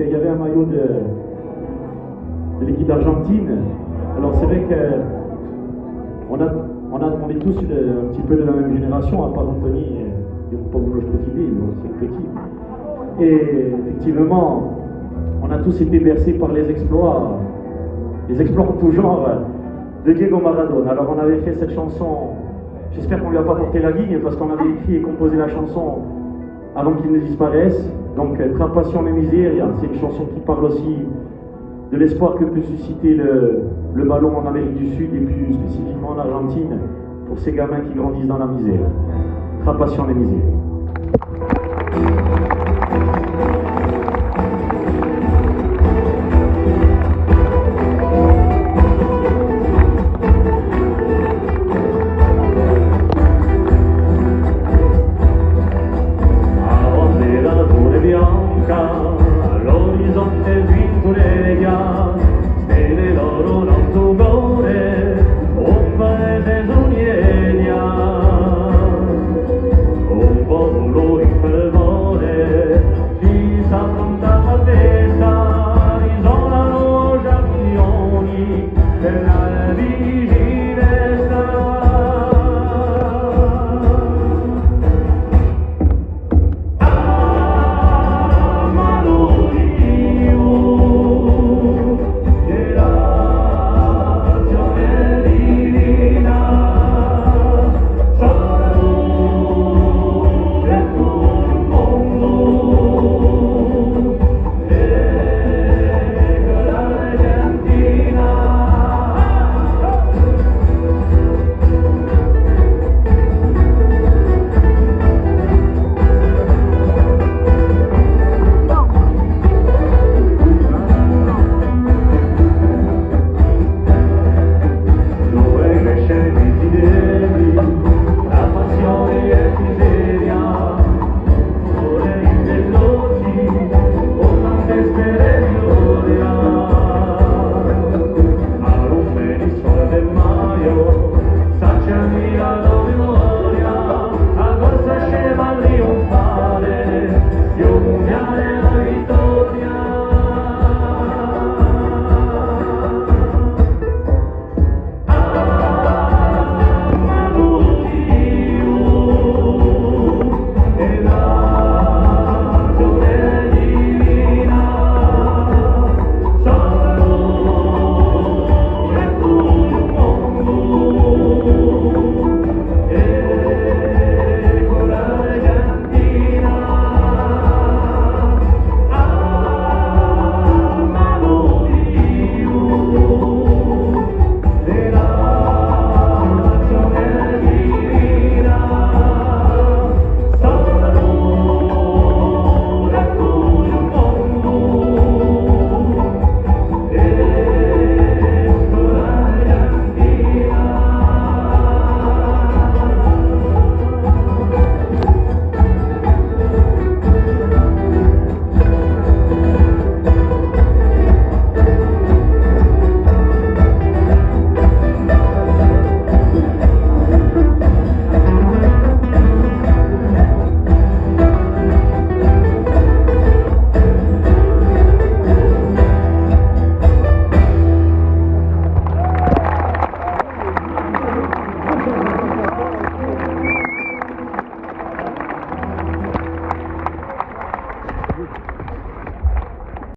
il y avait un maillot de l'équipe d'Argentine. Alors c'est vrai qu'on on est tous un petit peu de la même génération, à part Anthony, pas vous le c'est petit. Et effectivement, on a tous été bercés par les exploits en tout genre de Diego Maradona. Alors on avait fait cette chanson, j'espère qu'on lui a pas porté la ligne, parce qu'on avait écrit et composé la chanson avant qu'il ne disparaisse. Donc Tra Passione Miseria, c'est une chanson qui parle aussi de l'espoir que peut susciter le ballon en Amérique du Sud et plus spécifiquement en Argentine pour ces gamins qui grandissent dans la misère. Tra Passione Miseria.